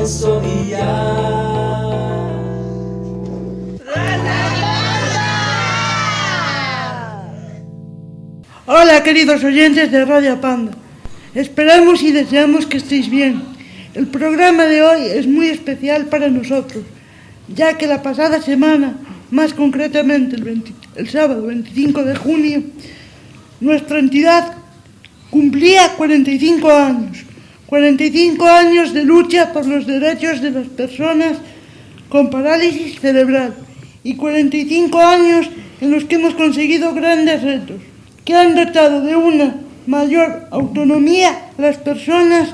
hermoso día. Hola queridos oyentes de Radio Panda, esperamos y deseamos que estéis bien. El programa de hoy es muy especial para nosotros, ya que la pasada semana, más concretamente el sábado 25 de junio, nuestra entidad cumplía 45 años. 45 años de lucha por los derechos de las personas con parálisis cerebral y 45 años en los que hemos conseguido grandes retos que han dotado de una mayor autonomía a las personas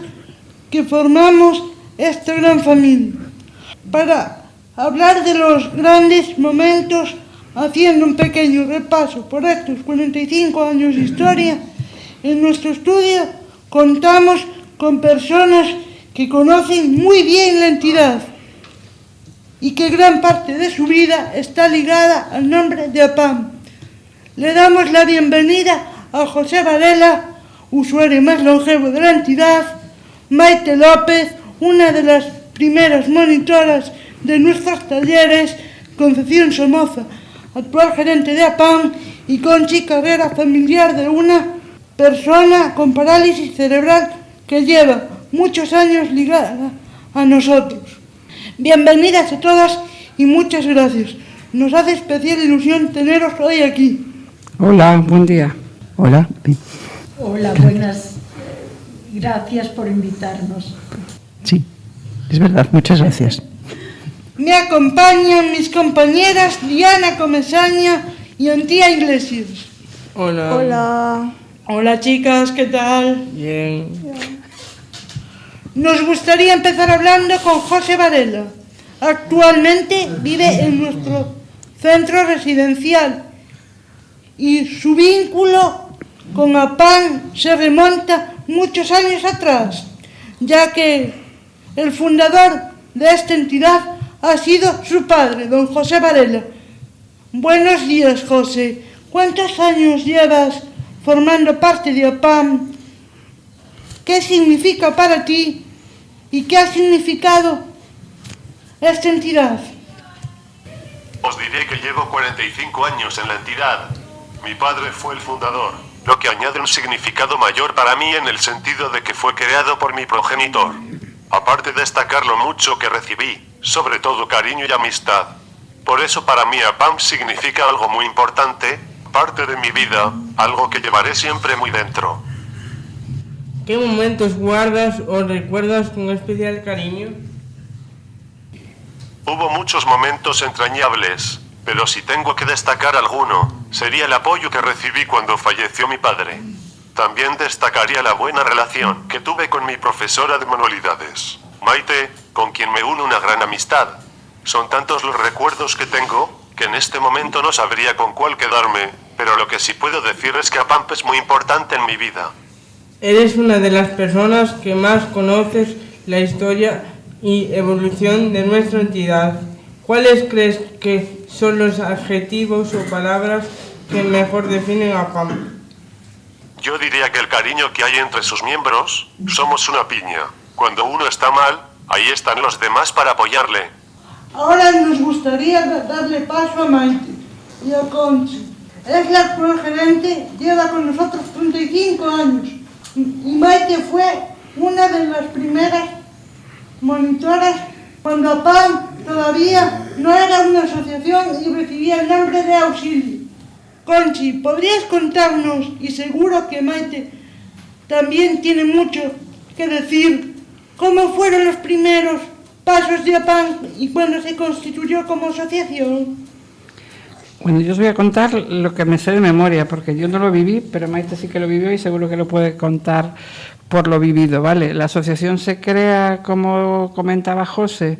que formamos esta gran familia. Para hablar de los grandes momentos, haciendo un pequeño repaso por estos 45 años de historia, en nuestro estudio contamos con personas que conocen muy bien la entidad y que gran parte de su vida está ligada al nombre de APAM. Le damos la bienvenida a José Varela, usuario más longevo de la entidad, Maite López, una de las primeras monitoras de nuestros talleres, Concepción Somoza, actual gerente de APAM, y Conchi Carrera, familiar de una persona con parálisis cerebral que lleva muchos años ligada a nosotros. Bienvenidas a todas y muchas gracias. Nos hace especial ilusión teneros hoy aquí. Hola, buen día. Hola. Hola, buenas. Gracias por invitarnos. Sí, es verdad, muchas gracias. Me acompañan mis compañeras Diana Comesaña y Antía Iglesias. Hola. Hola. Hola chicas, ¿qué tal? Bien. Nos gustaría empezar hablando con José Varela. Actualmente vive en nuestro centro residencial y su vínculo con APAM se remonta muchos años atrás, ya que el fundador de esta entidad ha sido su padre, don José Varela. Buenos días, José. ¿Cuántos años llevas formando parte de APAM? ¿Qué significa para ti y qué ha significado esta entidad? Os diré que llevo 45 años en la entidad. Mi padre fue el fundador, lo que añade un significado mayor para mí en el sentido de que fue creado por mi progenitor. Aparte de destacar lo mucho que recibí, sobre todo cariño y amistad. Por eso para mí APAM significa algo muy importante, parte de mi vida, algo que llevaré siempre muy dentro. ¿Qué momentos guardas o recuerdas con especial cariño? Hubo muchos momentos entrañables, pero si tengo que destacar alguno, sería el apoyo que recibí cuando falleció mi padre. También destacaría la buena relación que tuve con mi profesora de manualidades, Maite, con quien me une una gran amistad. Son tantos los recuerdos que tengo, que en este momento no sabría con cuál quedarme, pero lo que sí puedo decir es que APAM es muy importante en mi vida. Eres una de las personas que más conoces la historia y evolución de nuestra entidad. ¿Cuáles crees que son los adjetivos o palabras que mejor definen a APAM? Yo diría que el cariño que hay entre sus miembros, somos una piña. Cuando uno está mal, ahí están los demás para apoyarle. Ahora nos gustaría darle paso a Maite y a Conchi. Es la actual gerente, lleva con nosotros 35 años. Y Maite fue una de las primeras monitoras cuando APAM todavía no era una asociación y recibía el nombre de auxilio. Conchi, ¿podrías contarnos, y seguro que Maite también tiene mucho que decir, cómo fueron los primeros pasos de APAM y cuando se constituyó como asociación? Bueno, yo os voy a contar lo que me sé de memoria, porque yo no lo viví, pero Maite sí que lo vivió y seguro que lo puede contar por lo vivido, ¿vale? La asociación se crea, como comentaba José,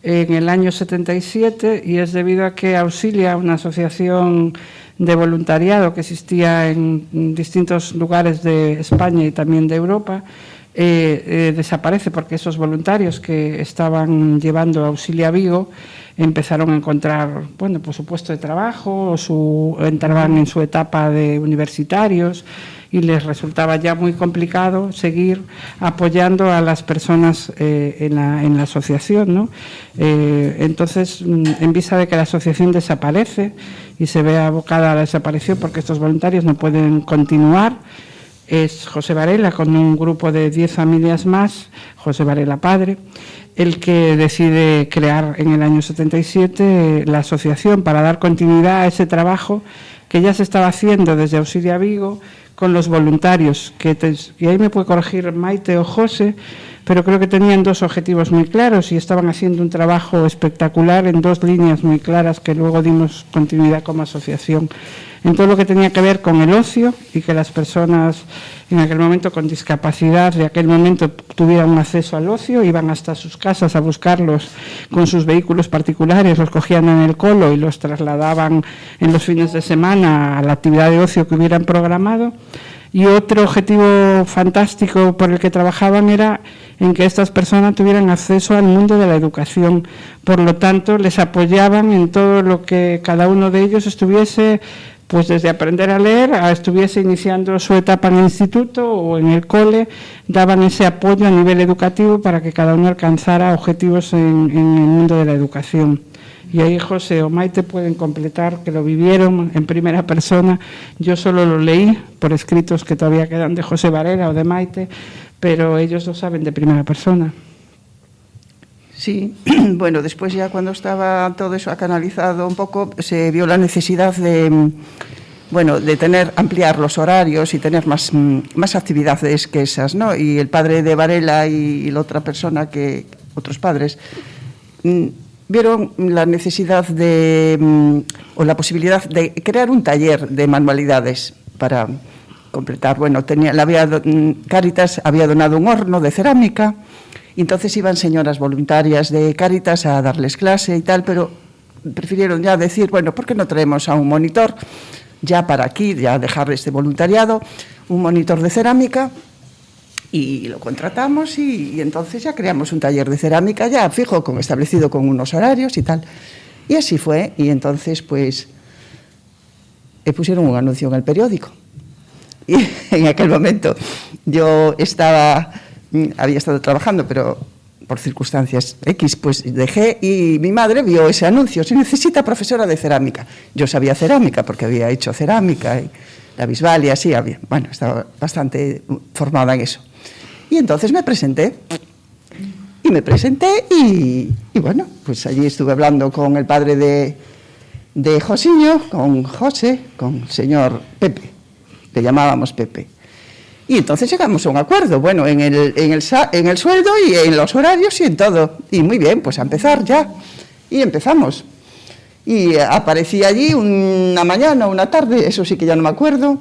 en el año 77 y es debido a que Auxilia, una asociación de voluntariado que existía en distintos lugares de España y también de Europa, desaparece porque esos voluntarios que estaban llevando Auxilia Vigo empezaron a encontrar, pues su puesto de trabajo, entraban en su etapa de universitarios y les resultaba ya muy complicado seguir apoyando a las personas en la asociación, ¿no? Entonces, en vista de que la asociación desaparece y se ve abocada a la desaparición porque estos voluntarios no pueden continuar, es José Varela, con un grupo de 10 familias más, José Varela padre, el que decide crear en el año 77 la asociación para dar continuidad a ese trabajo que ya se estaba haciendo desde Auxilia Vigo con los voluntarios, y ahí me puede corregir Maite o José, pero creo que tenían 2 objetivos muy claros y estaban haciendo un trabajo espectacular en 2 líneas muy claras que luego dimos continuidad como asociación. En todo lo que tenía que ver con el ocio y que las personas en aquel momento con discapacidad de aquel momento tuvieran un acceso al ocio, iban hasta sus casas a buscarlos con sus vehículos particulares, los cogían en el colo y los trasladaban en los fines de semana a la actividad de ocio que hubieran programado. Y otro objetivo fantástico por el que trabajaban era en que estas personas tuvieran acceso al mundo de la educación. Por lo tanto, les apoyaban en todo lo que cada uno de ellos estuviese, pues desde aprender a leer a estuviese iniciando su etapa en el instituto o en el cole, daban ese apoyo a nivel educativo para que cada uno alcanzara objetivos en el mundo de la educación. Y ahí José o Maite pueden completar que lo vivieron en primera persona. Yo solo lo leí por escritos que todavía quedan de José Varela o de Maite, pero ellos lo saben de primera persona. Sí, bueno, después ya cuando estaba todo eso canalizado un poco, se vio la necesidad de, bueno, de ampliar los horarios y tener más actividades que esas, ¿no? Y el padre de Varela y la otra persona, otros padres, vieron la necesidad o la posibilidad de crear un taller de manualidades para completar. Bueno, Cáritas había donado un horno de cerámica, y entonces iban señoras voluntarias de Cáritas a darles clase y tal, pero prefirieron ya decir, bueno, ¿por qué no traemos a un monitor ya para aquí, ya dejar este voluntariado, un monitor de cerámica? Y lo contratamos y entonces ya creamos un taller de cerámica ya fijo, establecido con unos horarios y tal. Y así fue, y entonces pues pusieron un anuncio en el periódico. Y en aquel momento yo había estado trabajando, pero por circunstancias X, pues dejé, y mi madre vio ese anuncio: se necesita profesora de cerámica. Yo sabía cerámica porque había hecho cerámica, y la Bisbal y así, bueno, estaba bastante formada en eso. Y entonces me presenté, y bueno, pues allí estuve hablando con el padre de Josiño, con José, con el señor Pepe, le llamábamos Pepe. Y entonces llegamos a un acuerdo, bueno, en el sueldo y en los horarios y en todo. Y muy bien, pues a empezar ya. Y empezamos. Y aparecí allí una mañana, una tarde, eso sí que ya no me acuerdo.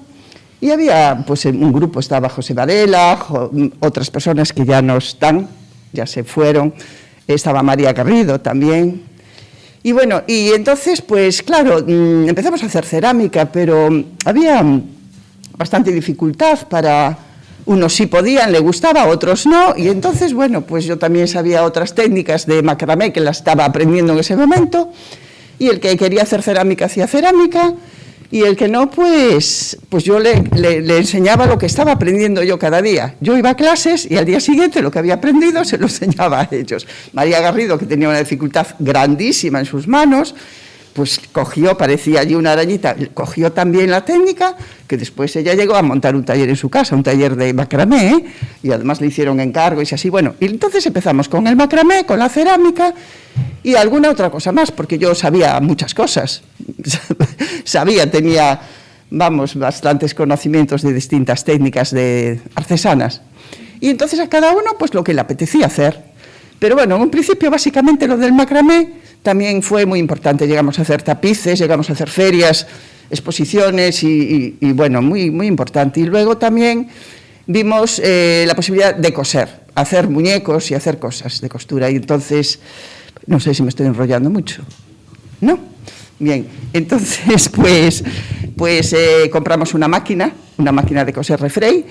Y había, pues en un grupo estaba José Varela, otras personas que ya no están, ya se fueron. Estaba María Garrido también. Y bueno, y entonces, pues claro, empezamos a hacer cerámica, pero había bastante dificultad para unos sí podían, le gustaba, otros no, y entonces, bueno, pues yo también sabía otras técnicas de macramé que las estaba aprendiendo en ese momento, y el que quería hacer cerámica hacía cerámica, y el que no, pues yo le enseñaba lo que estaba aprendiendo yo cada día. Yo iba a clases y al día siguiente lo que había aprendido se lo enseñaba a ellos. María Garrido, que tenía una dificultad grandísima en sus manos, pues cogió, parecía allí una arañita, cogió también la técnica, que después ella llegó a montar un taller en su casa, un taller de macramé, y además le hicieron encargos y así, bueno. Y entonces empezamos con el macramé, con la cerámica y alguna otra cosa más, porque yo sabía muchas cosas. Tenía, bastantes conocimientos de distintas técnicas artesanas. Y entonces a cada uno, pues lo que le apetecía hacer. Pero bueno, en un principio, básicamente lo del macramé también fue muy importante. Llegamos a hacer tapices, llegamos a hacer ferias, exposiciones y bueno, muy, muy importante. Y luego también vimos la posibilidad de coser, hacer muñecos y hacer cosas de costura. Y entonces, no sé si me estoy enrollando mucho, ¿no? Bien, entonces pues compramos una máquina de coser Refrey,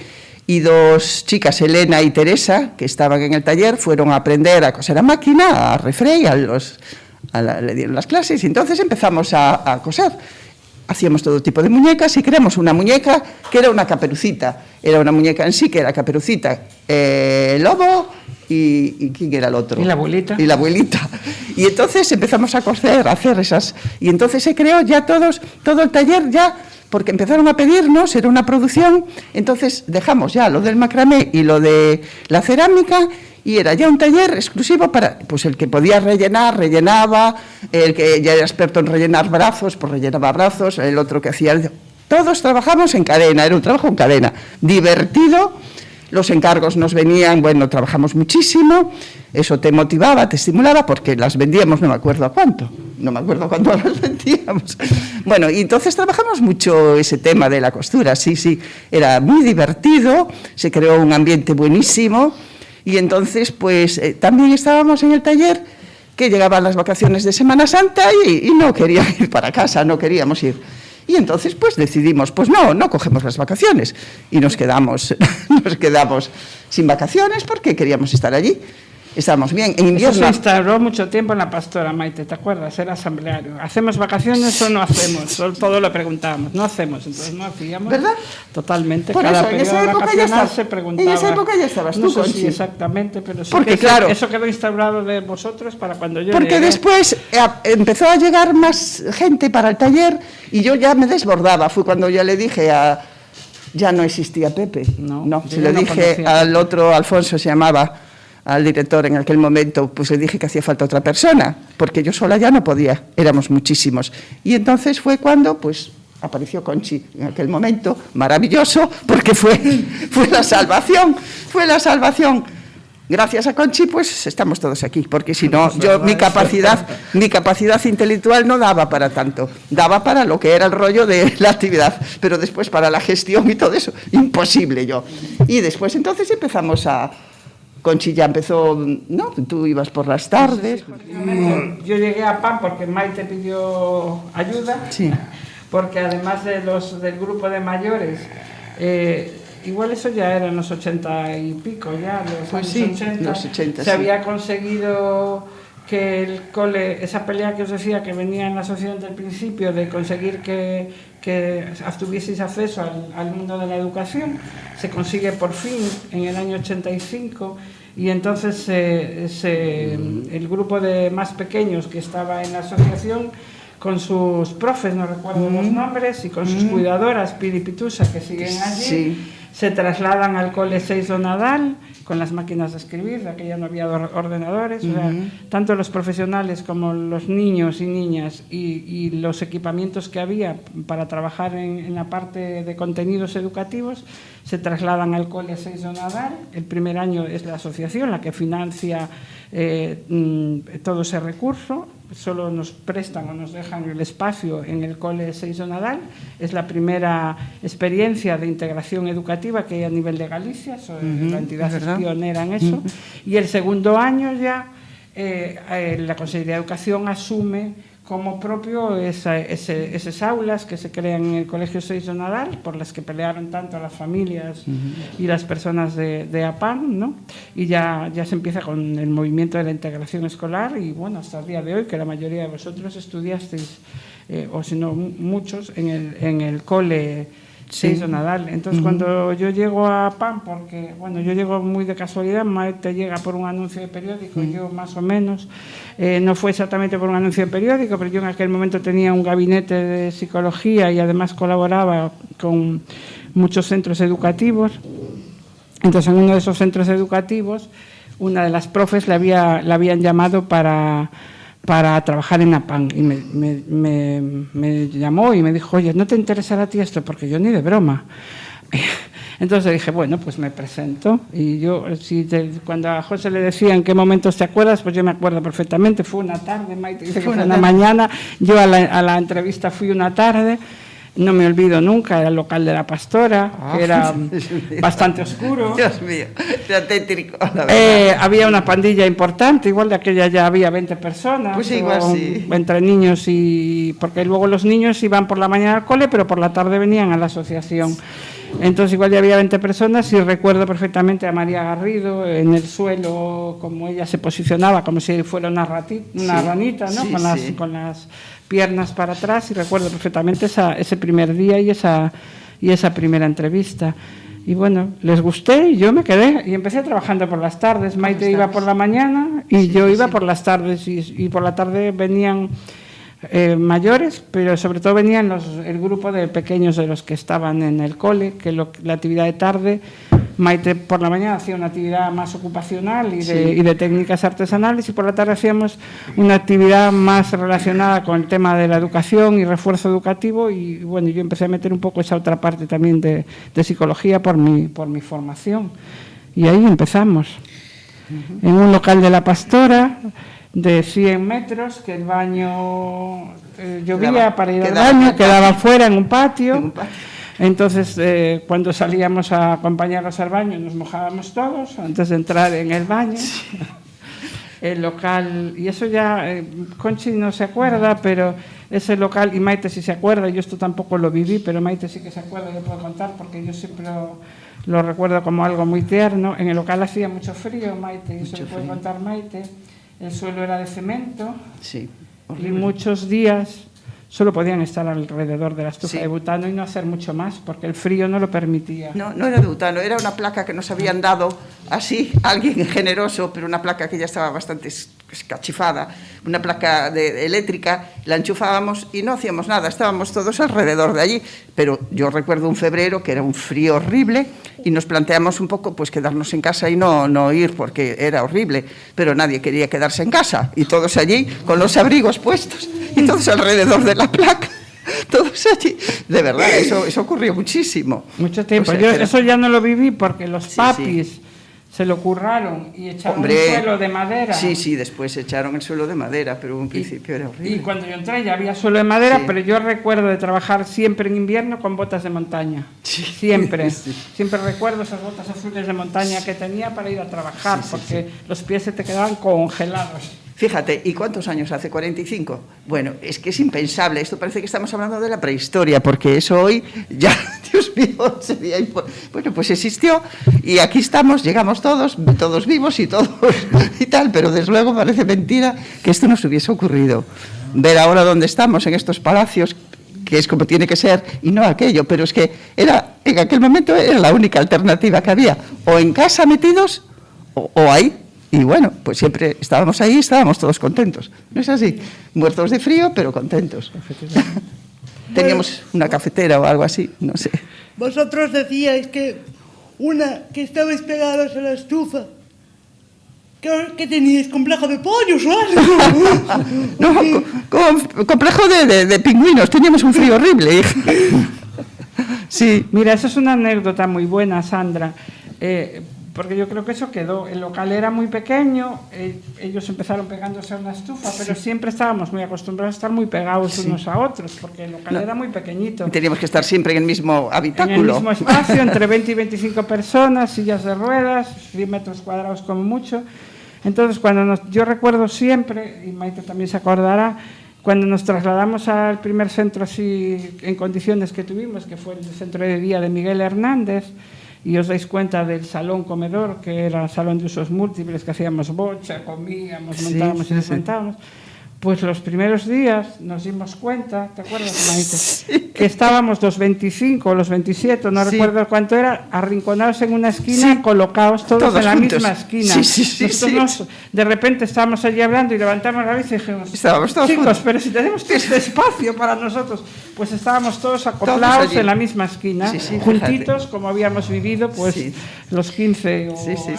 y 2 chicas, Elena y Teresa, que estaban en el taller, fueron a aprender a coser a máquina, a Refrey, le dieron las clases, y entonces empezamos a coser. hacíamos todo tipo de muñecas y creamos una muñeca que era una Caperucita. Era una muñeca en sí que era Caperucita, el lobo y ¿quién era el otro? Y la abuelita. Y la abuelita. Y entonces empezamos a coser, a hacer esas... Y entonces se creó ya todo el taller ya, porque empezaron a pedirnos, era una producción, entonces dejamos ya lo del macramé y lo de la cerámica, y era ya un taller exclusivo para, pues el que podía rellenar, rellenaba, el que ya era experto en rellenar brazos, pues rellenaba brazos, el otro que hacía... Todos trabajamos en cadena, era un trabajo en cadena, divertido, los encargos nos venían, bueno, trabajamos muchísimo, eso te motivaba, te estimulaba, porque las vendíamos, no me acuerdo a cuánto las vendíamos. Bueno, y entonces trabajamos mucho ese tema de la costura, sí, era muy divertido, se creó un ambiente buenísimo. Y entonces, pues, también estábamos en el taller, que llegaban las vacaciones de Semana Santa y no quería ir para casa, no queríamos ir. Y entonces, pues, decidimos, pues no cogemos las vacaciones. Y nos quedamos sin vacaciones porque queríamos estar allí. Estábamos bien. En invierno... Eso se instauró mucho tiempo en la Pastora, Maite, ¿te acuerdas? Era asambleario. ¿Hacemos vacaciones o no hacemos? Todo lo preguntábamos. No hacemos, entonces no hacíamos. ¿Verdad? Totalmente. Por cada eso, en esa periodo época vacacional ya se preguntaba. En esa época ya estabas tú, no sé Conchi. si exactamente, pero sí porque, que claro, eso quedó instaurado de vosotros para cuando yo porque llegué. después empezó a llegar más gente para el taller y yo ya me desbordaba. Fue cuando ya le dije ya no existía Pepe. No, se lo dije al otro, Alfonso se llamaba, al director en aquel momento, pues le dije que hacía falta otra persona, porque yo sola ya no podía, éramos muchísimos. Y entonces fue cuando, pues, apareció Conchi en aquel momento, maravilloso, porque fue la salvación. Gracias a Conchi, pues, estamos todos aquí, porque si no, mi capacidad intelectual no daba para tanto, daba para lo que era el rollo de la actividad, pero después para la gestión y todo eso, imposible yo. Y después entonces empezamos Conchi ya empezó, ¿no? Tú ibas por las tardes. Yo llegué a PAN porque Maite pidió ayuda, sí. Porque además del grupo de mayores, igual eso ya era en los 80 y pico, ya, los años 80, los 80, se había conseguido que el cole, esa pelea que os decía que venía en la asociación del principio, de conseguir que tuvieseis acceso al mundo de la educación, se consigue por fin en el año 85, y entonces el grupo de más pequeños que estaba en la asociación, con sus profes, no recuerdo los nombres, y con sus cuidadoras, Piri y Pitusa, que siguen allí, se trasladan al cole 6 do Nadal, con las máquinas de escribir, de aquella no había ordenadores, o sea, tanto los profesionales como los niños y niñas y los equipamientos que había para trabajar en la parte de contenidos educativos se trasladan al cole 6 do Nadal. El primer año es la asociación la que financia todo ese recurso, solo nos prestan o nos dejan el espacio en el cole 6 do Nadal. Es la primera experiencia de integración educativa que hay a nivel de Galicia, la entidad es pionera en eso, y el segundo año ya la Consejería de Educación asume como propio esas aulas que se crean en el Colegio 6 do Nadal, por las que pelearon tanto las familias y las personas de APAN, ¿no? Y ya se empieza con el movimiento de la integración escolar, y bueno, hasta el día de hoy, que la mayoría de vosotros estudiasteis, o si no muchos, en el cole 6 do Nadal. Entonces, cuando yo llego a PAN, porque, bueno, yo llego muy de casualidad, Maite llega por un anuncio de periódico, yo más o menos, no fue exactamente por un anuncio de periódico, pero yo en aquel momento tenía un gabinete de psicología y además colaboraba con muchos centros educativos. Entonces, en uno de esos centros educativos, una de las profes la habían llamado para trabajar en APAN, y me llamó y me dijo: oye, ¿no te interesará a ti esto? Porque yo ni de broma. Entonces dije, bueno, pues me presento. Y yo, cuando a José le decía en qué momentos te acuerdas, pues yo me acuerdo perfectamente. Fue una tarde, Maite dice que fue una mañana, yo a la entrevista fui una tarde. No me olvido nunca, era el local de la Pastora, que era bastante oscuro. Dios mío, era tétrico. Había una pandilla importante, igual de aquella ya había 20 personas. Pues igual sí. Entre niños porque luego los niños iban por la mañana al cole, pero por la tarde venían a la asociación. Entonces igual ya había 20 personas, y recuerdo perfectamente a María Garrido en el suelo, como ella se posicionaba, como si fuera una ranita, ¿no? Con las piernas para atrás, y recuerdo perfectamente ese primer día y esa primera entrevista. Y bueno, les gusté y yo me quedé y empecé trabajando por las tardes. Maite iba por la mañana y yo iba por las tardes, y por la tarde venían mayores, pero sobre todo venían el grupo de pequeños de los que estaban en el cole, que la actividad de tarde, Maite por la mañana hacía una actividad más ocupacional y de técnicas artesanales, y por la tarde hacíamos una actividad más relacionada con el tema de la educación y refuerzo educativo. Y bueno, yo empecé a meter un poco esa otra parte también de psicología por mi formación, y ahí empezamos. En un local de La Pastora de 100 metros, que el baño llovía para ir al baño, quedaba fuera en un patio. Entonces, cuando salíamos a acompañarlos al baño, nos mojábamos todos antes de entrar en el baño. Sí. El local, y eso ya Conchi no se acuerda, pero ese local, y Maite sí se acuerda, yo esto tampoco lo viví, pero Maite sí que se acuerda, yo puedo contar, porque yo siempre lo recuerdo como algo muy tierno. En el local hacía mucho frío, Maite, y eso lo puede contar Maite. El suelo era de cemento, sí, y muchos días solo podían estar alrededor de la estufa de butano y no hacer mucho más, porque el frío no lo permitía. No era de butano, era una placa que nos habían dado así, alguien generoso, pero una placa que ya estaba bastante escachifada, una placa eléctrica, la enchufábamos y no hacíamos nada, estábamos todos alrededor de allí. Pero yo recuerdo un febrero que era un frío horrible y nos planteamos un poco pues quedarnos en casa y no ir, porque era horrible, pero nadie quería quedarse en casa, y todos allí con los abrigos puestos y todos alrededor de la placa, todos allí. De verdad, eso ocurrió muchísimo. Mucho tiempo. Yo eso ya no lo viví, porque los papis se lo curraron y echaron el suelo de madera. Sí, después echaron el suelo de madera, pero en un principio era horrible. Y cuando yo entré ya había suelo de madera, pero yo recuerdo de trabajar siempre en invierno con botas de montaña. Sí. Siempre. Sí. Siempre recuerdo esas botas azules de montaña que tenía para ir a trabajar, porque los pies se te quedaban congelados. Fíjate, ¿y cuántos años hace? ¿45? Bueno, es que es impensable. Esto parece que estamos hablando de la prehistoria, porque eso hoy ya, Dios mío, sería bueno, pues existió, y aquí estamos, llegamos todos vivos y todos y tal, pero desde luego parece mentira que esto nos hubiese ocurrido. Ver ahora dónde estamos, en estos palacios, que es como tiene que ser, y no aquello, pero es que en aquel momento era la única alternativa que había, o en casa metidos o ahí. Y bueno, pues siempre estábamos ahí, estábamos todos contentos. ¿No es así? Muertos de frío, pero contentos. Teníamos una cafetera o algo así, no sé. Vosotros decíais que estabais pegados a la estufa. ¿Qué teníais? ¿Complejo de pollos o algo? No, complejo de pingüinos. Teníamos un frío horrible. Sí. Mira, eso es una anécdota muy buena, Sandra. Porque yo creo que eso quedó. El local era muy pequeño, ellos empezaron pegándose a una estufa, pero siempre estábamos muy acostumbrados a estar muy pegados unos a otros, porque el local era muy pequeñito. Teníamos que estar siempre en el mismo habitáculo. En el mismo espacio, entre 20 y 25 personas, sillas de ruedas, 100 metros cuadrados como mucho. Entonces, yo recuerdo siempre, y Maite también se acordará, cuando nos trasladamos al primer centro así en condiciones que tuvimos, que fue el centro de día de Miguel Hernández, y os dais cuenta del salón comedor, que era salón de usos múltiples, que hacíamos bocha, comíamos, montábamos y desmontábamos. Pues los primeros días nos dimos cuenta, ¿te acuerdas, Maite? Que estábamos los 25 o los 27, no recuerdo cuánto era, arrinconados en una esquina, colocados todos en la misma esquina. Nosotros de repente estábamos allí hablando y levantamos la vista y dijimos, chicos, pero si tenemos este espacio para nosotros, pues estábamos todos acoplados en la misma esquina, juntitos, como habíamos vivido pues los 15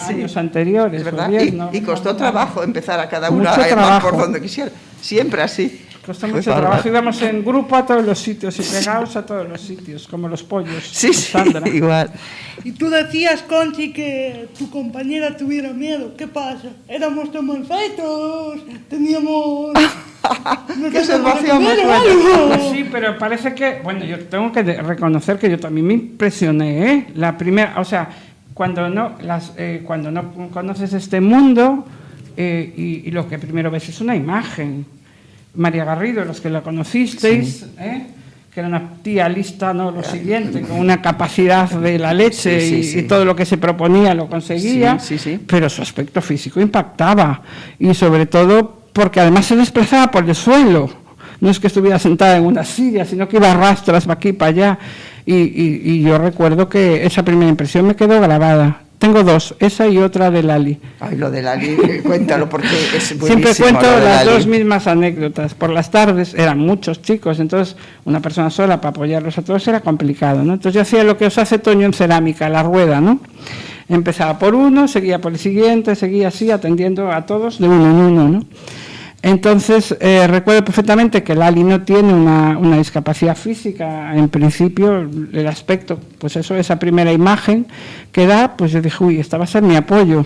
años anteriores. Es verdad, y costó trabajo empezar a cada uno a ir por donde quisiera. Siempre así. Costó mucho trabajo. Íbamos en grupo a todos los sitios y pegados a todos los sitios, como los pollos. Sí, igual. Y tú decías, Conchi, que tu compañera tuviera miedo. ¿Qué pasa? Éramos tan mal feitos, teníamos... ¡Qué observación más buena! Pues sí, pero parece que... Bueno, yo tengo que reconocer que yo también me impresioné, ¿eh? La primera... O sea, cuando no conoces este mundo... y lo que primero ves es una imagen. María Garrido, los que la conocisteis, que era una tía lista, ¿no? Lo siguiente, con una capacidad de la leche y todo lo que se proponía lo conseguía, pero su aspecto físico impactaba, y sobre todo porque además se desplazaba por el suelo. no es que estuviera sentada en una silla, sino que iba a rastras para aquí, para allá. Y yo recuerdo que esa primera impresión me quedó grabada. Tengo dos, esa y otra de Lali. Ay, lo de Lali, cuéntalo porque es buenísimo. Siempre cuento las Lali. dos mismas anécdotas. Por las tardes eran muchos chicos, entonces una persona sola para apoyarlos a todos era complicado, ¿no? Entonces yo hacía lo que os hace Toño en cerámica, la rueda, ¿no? Empezaba por uno, seguía por el siguiente, seguía así, atendiendo a todos de uno en uno, ¿no? Entonces, recuerdo perfectamente que Lali no tiene una discapacidad física, en principio, el aspecto, pues eso, esa primera imagen que da, pues yo dije, uy, esta va a ser mi apoyo,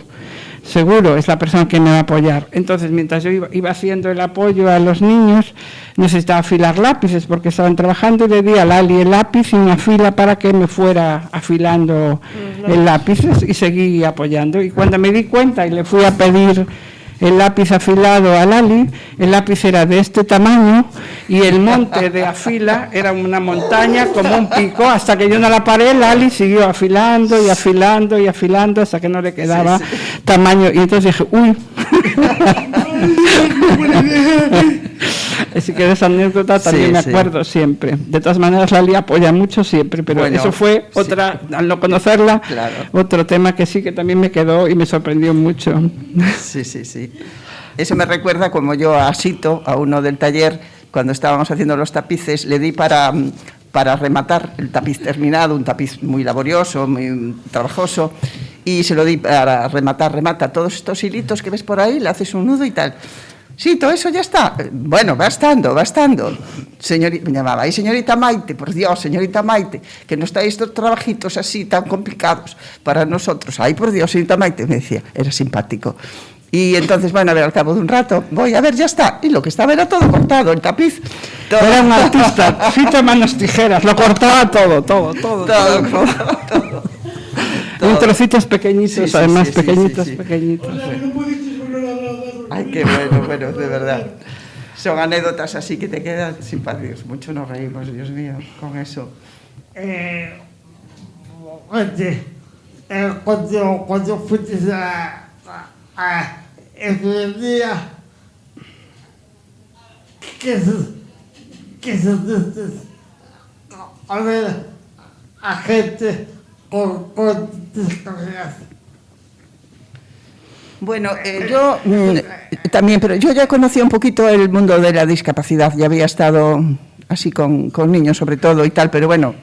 seguro, es la persona que me va a apoyar. Entonces, mientras yo iba haciendo el apoyo a los niños, necesitaba afilar lápices porque estaban trabajando y le di a Lali el lápiz y una fila para que me fuera afilando el lápiz y seguí apoyando. Y cuando me di cuenta y le fui a pedir el lápiz afilado a Lali, el lápiz era de este tamaño y el monte de afila era una montaña como un pico, hasta que yo no la paré, Lali siguió afilando y afilando y afilando hasta que no le quedaba tamaño, y entonces dije, uy. Así que de esa anécdota también me acuerdo siempre. De todas maneras, Lali apoya mucho siempre, pero bueno, eso fue otra, al no conocerla, otro tema que sí que también me quedó y me sorprendió mucho. Sí. Eso me recuerda como yo a Sito, a uno del taller, cuando estábamos haciendo los tapices, le di para rematar el tapiz terminado, un tapiz muy laborioso, muy trabajoso, y se lo di para remata todos estos hilitos que ves por ahí, le haces un nudo y tal. Sí, todo eso ya está. Bueno, va estando. Señorita, me llamaba, ay, señorita Maite, por Dios, señorita Maite, que no estáis estos trabajitos así tan complicados para nosotros. Ay, por Dios, señorita Maite, me decía, era simpático. Y entonces, bueno, a ver, al cabo de un rato, voy a ver, ya está. Y lo que estaba era todo cortado, el tapiz. Todo. Era un artista, fito, manos, tijeras, lo cortaba todo. En trocitos pequeñitos, además, pequeñitos. Ay, qué bueno, de verdad. Son anécdotas así que te quedan simpáticos. Mucho nos reímos, Dios mío, con eso. Cuando fuiste a ese día, ¿qué se dice? A ver, a gente con discapacidad. Bueno, yo también, pero yo ya conocía un poquito el mundo de la discapacidad, ya había estado así con niños sobre todo y tal, pero bueno,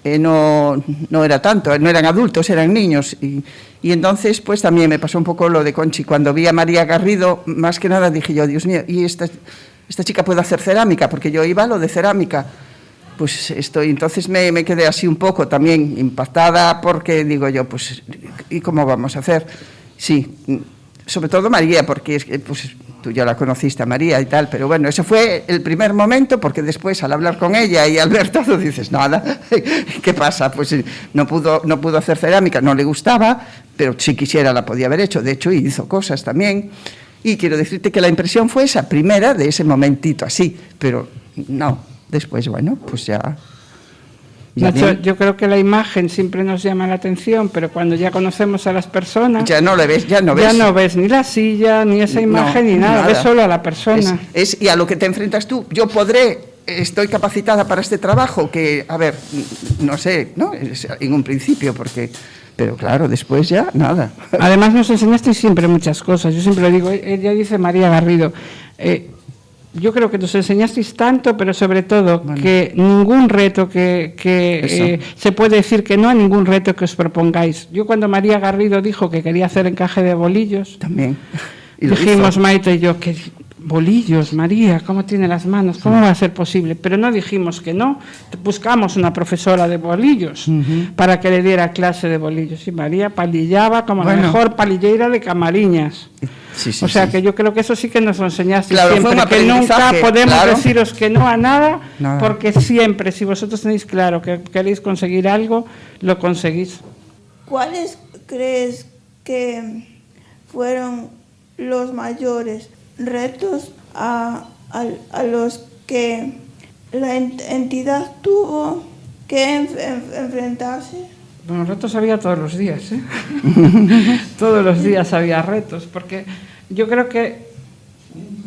no era tanto, no eran adultos, eran niños. Y entonces, pues también me pasó un poco lo de Conchi. Cuando vi a María Garrido, más que nada dije yo, Dios mío, ¿y esta chica puede hacer cerámica? Porque yo iba a lo de cerámica. Pues entonces me quedé así un poco también impactada porque digo yo, pues, ¿y cómo vamos a hacer? Sí, sobre todo María, porque es que, pues, tú ya la conociste a María y tal, pero bueno, ese fue el primer momento, porque después al hablar con ella y al ver todo dices, nada, ¿qué pasa? Pues no pudo hacer cerámica, no le gustaba, pero si quisiera la podía haber hecho, de hecho hizo cosas también, y quiero decirte que la impresión fue esa primera, de ese momentito así, pero no. Después, bueno, pues ya Nacho, yo creo que la imagen siempre nos llama la atención, pero cuando ya conocemos a las personas... Ya no ves. Ya no ves ni la silla, ni esa imagen, ni nada, ves solo a la persona. Y a lo que te enfrentas tú. Yo estoy capacitada para este trabajo, que, a ver, no sé, ¿no? En un principio, porque... Pero claro, después ya, nada. Además nos enseñaste siempre muchas cosas. Yo siempre lo digo, ella dice María Garrido... yo creo que nos enseñasteis tanto, pero sobre todo que ningún reto se puede decir que no a ningún reto que os propongáis. Yo cuando María Garrido dijo que quería hacer encaje de bolillos, también dijimos Maite y yo, que bolillos, María, ¿cómo tiene las manos? ¿Cómo va a ser posible? Pero no dijimos que no, buscamos una profesora de bolillos para que le diera clase de bolillos, y María palillaba como la mejor palillera de Camariñas. O sea que yo creo que eso sí que nos lo enseñaste siempre, que nunca podemos deciros que no a nada, porque siempre, si vosotros tenéis claro que queréis conseguir algo, lo conseguís. ¿Cuáles crees que fueron los mayores retos a los que la entidad tuvo que enfrentarse? Bueno, retos había todos los días, ¿eh? Todos los días había retos, porque yo creo que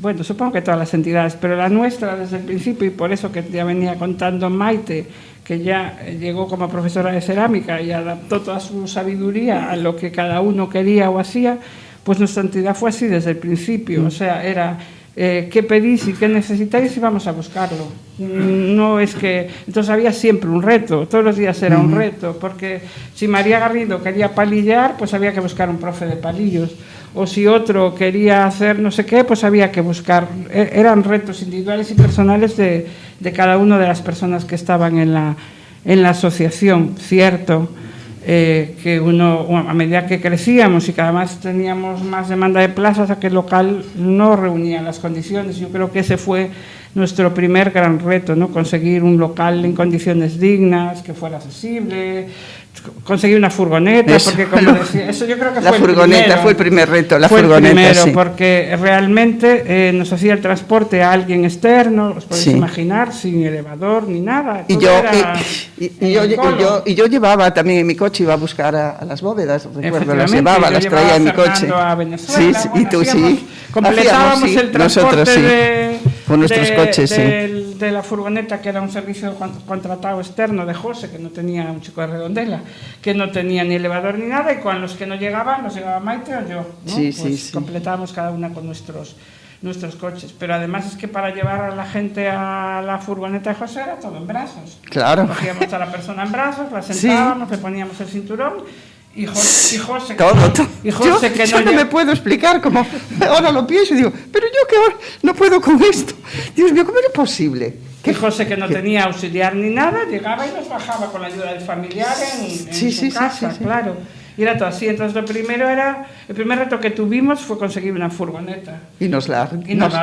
bueno, supongo que todas las entidades, pero la nuestra desde el principio, y por eso que ya venía contando Maite, que ya llegó como profesora de cerámica y adaptó toda su sabiduría a lo que cada uno quería o hacía, pues nuestra entidad fue así desde el principio, o sea, era qué pedís y qué necesitáis y vamos a buscarlo. No es que... Entonces había siempre un reto, todos los días era un reto, porque si María Garrido quería palillar, pues había que buscar un profe de palillos, o si otro quería hacer no sé qué, pues había que buscar... Eran retos individuales y personales de cada una de las personas que estaban en la asociación, cierto. Que uno, a medida que crecíamos y que además teníamos más demanda de plazas, aquel local no reunía las condiciones. Yo creo que ese fue nuestro primer gran reto, ¿no? Conseguir un local en condiciones dignas, que fuera accesible, conseguir una furgoneta, Eso, porque como decía, eso yo creo que la fue furgoneta el primero. fue el primer reto, la Fue furgoneta, el primero, sí. porque realmente nos hacía el transporte a alguien externo, os podéis Sí. imaginar, sin elevador ni nada. Y todo yo, era en colo. yo llevaba también en mi coche, iba a buscar a las bóvedas, recuerdo, las Efectivamente, llevaba, yo las llevaba traía en mi a coche. Fernando a Venezuela, Sí, bueno, y tú hacíamos- sí. completábamos Hacíamos, sí, el transporte nosotros sí, con nuestros coches, sí. de la furgoneta, que era un servicio contratado externo de José, que no tenía, un chico de Redondela, que no tenía ni elevador ni nada, y con los que no llegaban, los llevaba Maite o yo, ¿no? Sí, Pues sí, sí. completábamos cada una con nuestros coches, pero además es que para llevar a la gente a la furgoneta de José era todo en brazos. Claro. Cogíamos a la persona en brazos, la Sí. sentábamos, le poníamos el cinturón y José Todo. Yo, que yo no lle- me puedo explicar cómo, ahora lo pienso y digo, pero yo que ahora no puedo con esto. Dios mío, ¿cómo era posible? que José, que no tenía auxiliar ni nada, llegaba y nos bajaba con la ayuda del familiar en Sí, su sí, sí, casa, sí, sí. claro. Y era todo así. Entonces el primer reto que tuvimos fue conseguir una furgoneta. Y nos la conseguimos,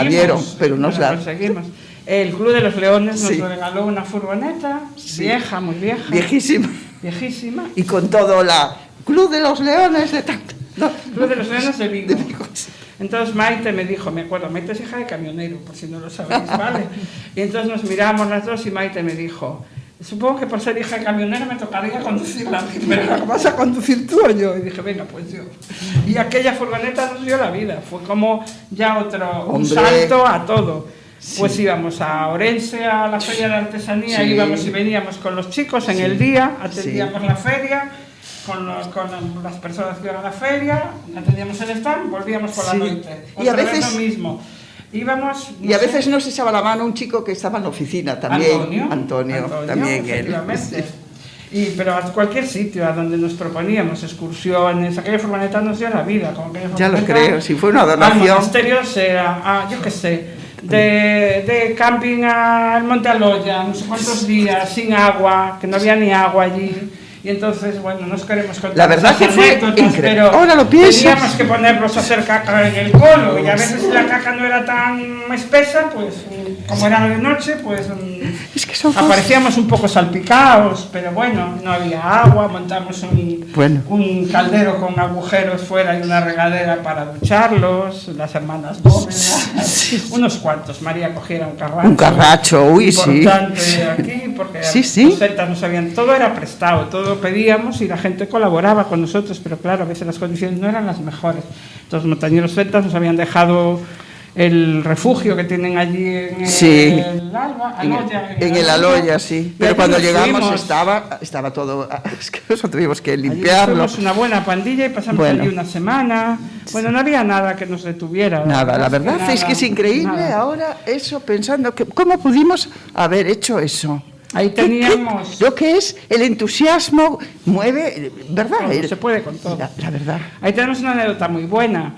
dieron, pero nos la... conseguimos. El Club de los Leones Sí. nos regaló una furgoneta, Sí. vieja, muy vieja. Viejísima. Viejísima. Y con todo la Club de los Leones de tanto... No, Club de los Leones de Vigo. de Vigo, sí. Entonces Maite me dijo, me acuerdo, Maite es hija de camionero, por si no lo sabéis, ¿vale? Y entonces nos miramos las dos y Maite me dijo, supongo que por ser hija de camionero me tocaría conducirla a mí, pero ¿la vas a conducir tú o yo? Y dije, venga, pues yo. Y aquella furgoneta nos dio la vida, fue como ya un Hombre. salto a todo. Sí. Pues íbamos a Orense, a la feria de artesanía, Sí. íbamos y veníamos con los chicos en el día, atendíamos Sí. la feria, con las personas que iban a la feria, atendíamos el stand, volvíamos por la Sí. noche. Y a Otra vez veces- lo mismo. Íbamos... Y a veces nos echaba la mano un chico que estaba en la oficina también. Antonio también él. efectivamente. Pero a cualquier sitio a donde nos proponíamos, excursiones, aquella furgoneta nos dio la vida. Como aquella Ya lo furgoneta, creo, si fue una al donación. monasterio sea, yo qué sé, de camping al Monte Aloya, no sé cuántos días, sin agua, que no había ni agua allí. Y entonces, bueno, nos queremos contar La verdad esas que fue anécdotas, increíble. pero Ahora lo pienso. teníamos que ponerlos a hacer caca en el colo, y a veces si la caca no era tan espesa, pues como era de noche, pues Es que son cosas- aparecíamos un poco salpicados, pero bueno, no había agua, montamos un caldero con agujeros fuera y una regadera para ducharlos, las hermanas Gómez, unos cuantos, María cogiera un carracho. Un carracho, uy, sí. Importante aquí, porque Sí, sí. los celtas no sabían, todo era prestado, todo pedíamos y la gente colaboraba con nosotros, pero claro, a veces las condiciones no eran las mejores. Entonces los montañeros celtas nos habían dejado el refugio que tienen allí en Sí. el Alba, En el Aloya, sí. Y Pero allí cuando nos llegamos fuimos. estaba todo asqueroso, tuvimos que Allí limpiarlo. fuimos una buena pandilla y pasamos Bueno. allí una semana. Bueno, no había nada que nos detuviera. Nada, la verdad es que nada, es increíble nada. ahora eso, pensando que cómo pudimos haber hecho eso. Ahí teníamos... Lo que es el entusiasmo mueve, ¿verdad? Todo, se puede con todo. La verdad. Ahí tenemos una anécdota muy buena.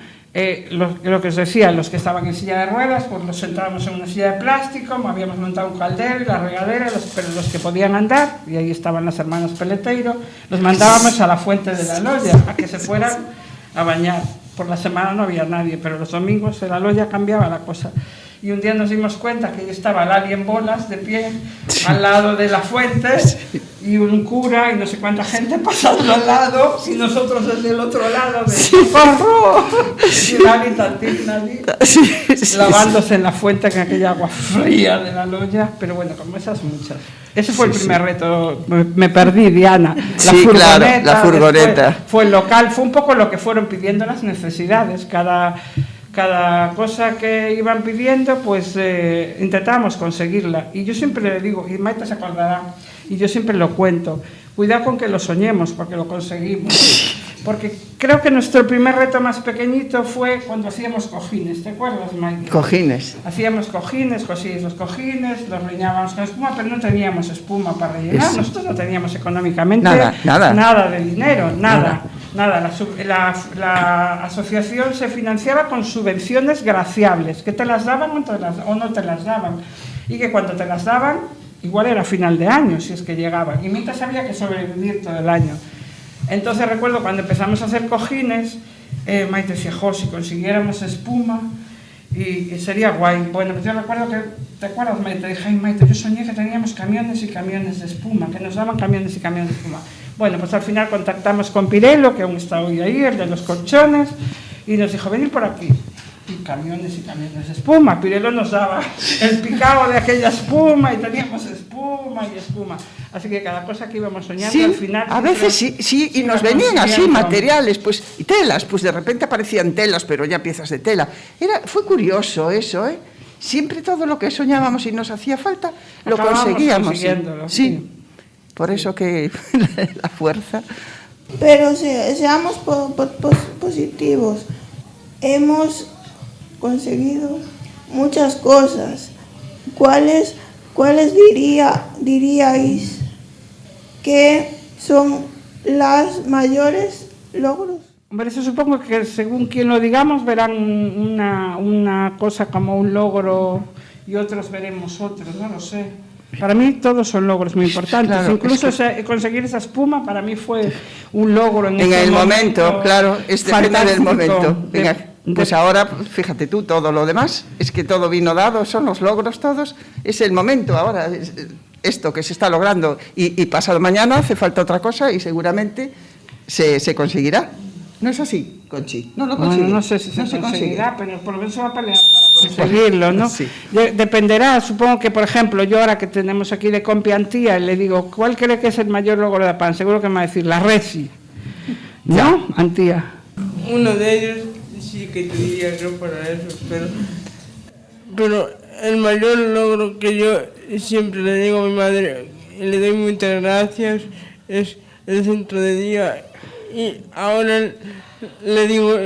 Lo que os decía, los que estaban en silla de ruedas, pues los sentábamos en una silla de plástico, habíamos montado un caldero y la regadera, pero los que podían andar, y ahí estaban las hermanas Peleteiro, los mandábamos a la fuente de la Loya, a que se fueran a bañar. Por la semana no había nadie, pero los domingos en la Loya cambiaba la cosa. Y un día nos dimos cuenta que ahí estaba Lali en bolas, de pie, al lado de la fuente, y un cura y no sé cuánta gente pasando al lado, y nosotros desde el otro lado de ¡socorro! Y Lali tatina allí, lavándose en la fuente con aquella agua fría de la Loya, pero bueno, como esas muchas. Ese fue el primer reto, me perdí, Diana. Sí, claro, la furgoneta. Fue el local, fue un poco lo que fueron pidiendo las necesidades, cada cada cosa que iban pidiendo, pues intentábamos conseguirla. Y yo siempre le digo, y Maite se acordará, y yo siempre lo cuento, cuidado con que lo soñemos, porque lo conseguimos. Porque creo que nuestro primer reto más pequeñito fue cuando hacíamos cojines, ¿te acuerdas, Maite? Cojines. Hacíamos cojines, cosíais los cojines, los rellenábamos con espuma, pero no teníamos espuma para rellenar. Eso. Nosotros no teníamos económicamente Nada de dinero, nada. La asociación se financiaba con subvenciones graciables, que te las daban o no te las daban. Y que cuando te las daban, igual era final de año, si es que llegaban. Y mientras había que sobrevivir todo el año. Entonces recuerdo cuando empezamos a hacer cojines, Maite decía, si consiguiéramos espuma y sería guay. Bueno, pues yo recuerdo que, ¿te acuerdas, Maite? Dije, ay, Maite, yo soñé que teníamos camiones y camiones de espuma, que nos daban camiones y camiones de espuma. Bueno, pues al final contactamos con Pirelo, que aún está hoy ahí, el de los colchones, y nos dijo, venid por aquí. Y camiones de espuma. Pirelo nos daba el picado de aquella espuma y teníamos espuma y espuma. Así que cada cosa que íbamos soñando, sí, al final... a veces sí, y nos venían así materiales, pues, y telas, pues de repente aparecían telas, pero ya piezas de tela. Fue curioso eso, ¿eh? Siempre todo lo que soñábamos y nos hacía falta, lo conseguíamos. Sí, por eso que la fuerza... Pero seamos positivos. Hemos conseguido muchas cosas. ¿Cuáles diríais que son las mayores logros? Hombre, eso supongo que según quien lo digamos verán una cosa como un logro y otros veremos otros, no lo sé. Para mí todos son logros muy importantes. Claro, incluso conseguir esa espuma para mí fue un logro en el momento. Claro, depende del momento. Venga, pues ahora, fíjate tú, todo lo demás, es que todo vino dado, son los logros todos, es el momento ahora, esto que se está logrando, y pasado mañana hace falta otra cosa y seguramente se conseguirá. ¿No es así, Conchi? No lo consigue. Bueno, no sé si se conseguirá, pero por lo menos se va a pelear para conseguirlo, ¿no? Sí. Dependerá, supongo que, por ejemplo, yo ahora que tenemos aquí de compi Antía, le digo, ¿cuál cree que es el mayor logro de APAN? Seguro que me va a decir, la Resi, ¿no, ya. Antía? Uno de ellos sí que te diría yo para eso, pero el mayor logro que yo siempre le digo a mi madre, y le doy muchas gracias, es el centro de día. Y ahora le digo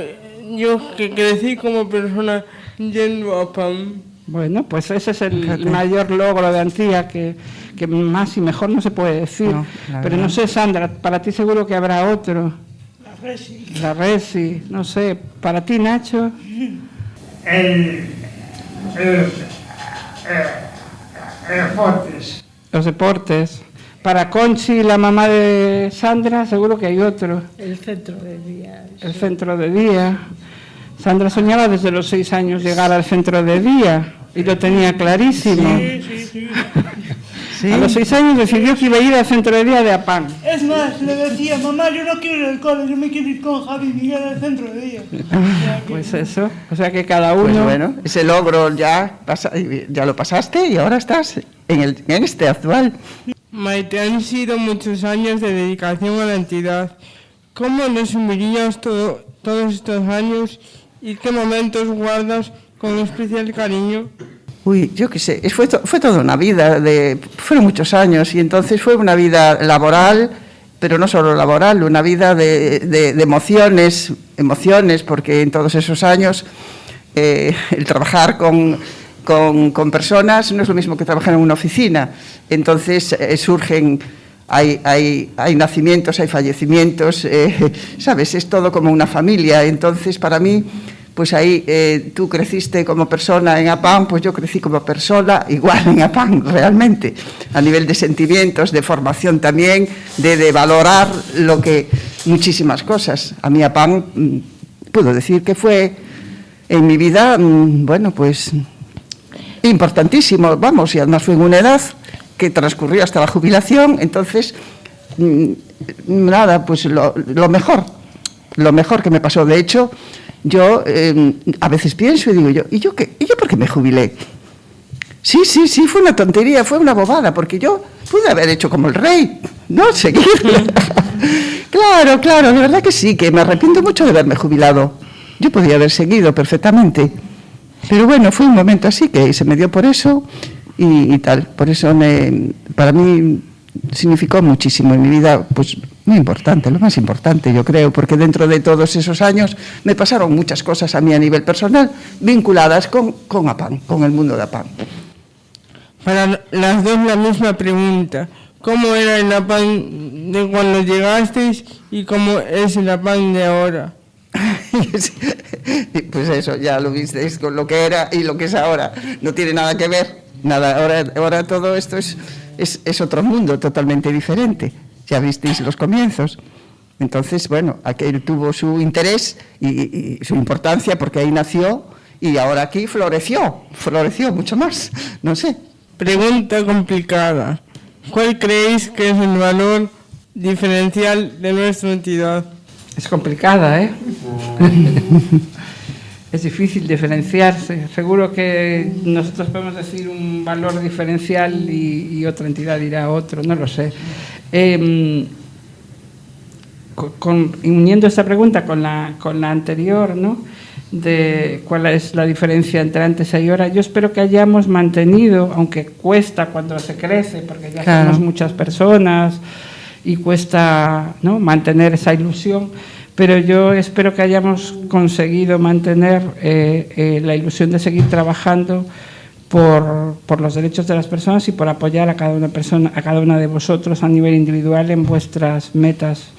yo que crecí como persona yendo a APAN. Bueno, pues ese es el mayor logro de Antía, que más y mejor no se puede decir. No, pero no sé, Sandra, para ti seguro que habrá otro. La Resi, no sé. ¿Para ti, Nacho? Deportes. Los deportes. Para Conchi, la mamá de Sandra, seguro que hay otro. El centro de día. El centro de día. Sandra soñaba desde los 6 años llegar al centro de día y lo tenía clarísimo. Sí. A los 6 años decidió que iba a ir al centro de día de APAN. Es más, le decía, mamá, yo no quiero ir al cole, yo me quiero ir con Javi Miguel al centro de día. Pues eso, o sea que cada uno... Pues bueno, ese logro ya lo pasaste y ahora estás en este actual. Maite, han sido muchos años de dedicación a la entidad. ¿Cómo resumirías todos estos años y qué momentos guardas con especial cariño? Uy, yo qué sé, fue toda una vida, fueron muchos años y entonces fue una vida laboral, pero no solo laboral, una vida de emociones, porque en todos esos años el trabajar con personas no es lo mismo que trabajar en una oficina. Entonces hay nacimientos, hay fallecimientos, ¿sabes? Es todo como una familia. Entonces, para mí, pues ahí tú creciste como persona en APAN, pues yo crecí como persona igual en APAN, realmente, a nivel de sentimientos, de formación también, de valorar muchísimas cosas. A mí APAN, puedo decir que fue en mi vida, bueno, pues importantísimo, vamos, y además fue en una edad que transcurrió hasta la jubilación, entonces, nada, pues lo mejor que me pasó. De hecho, yo a veces pienso y digo ¿y yo por qué me jubilé? Sí, fue una tontería, fue una bobada, porque yo pude haber hecho como el rey, ¿no? Seguir. Claro, de verdad que sí, que me arrepiento mucho de haberme jubilado. Yo podía haber seguido perfectamente, pero bueno, fue un momento así que se me dio por eso y tal. Por eso para mí significó muchísimo en mi vida, pues muy importante, lo más importante yo creo, porque dentro de todos esos años me pasaron muchas cosas a mí a nivel personal vinculadas con APAM, con el mundo de APAM. Para las dos la misma pregunta. ¿Cómo era el APAM de cuando llegasteis y cómo es el APAM de ahora? Pues eso, ya lo visteis con lo que era y lo que es ahora. No tiene nada que ver, nada. Ahora todo esto es otro mundo totalmente diferente. Ya visteis los comienzos. Entonces, bueno, aquel tuvo su interés y su importancia porque ahí nació y ahora aquí floreció mucho más, no sé. Pregunta complicada. ¿Cuál creéis que es el valor diferencial de nuestra entidad? Es complicada, ¿eh? Es difícil diferenciarse. Seguro que nosotros podemos decir un valor diferencial y otra entidad dirá otro, no lo sé. Uniendo esta pregunta con la anterior, ¿no?, de cuál es la diferencia entre antes y ahora, yo espero que hayamos mantenido, aunque cuesta cuando se crece, porque ya somos muchas personas y cuesta, ¿no?, mantener esa ilusión, pero yo espero que hayamos conseguido mantener la ilusión de seguir trabajando por los derechos de las personas y por apoyar a cada una de vosotros a nivel individual en vuestras metas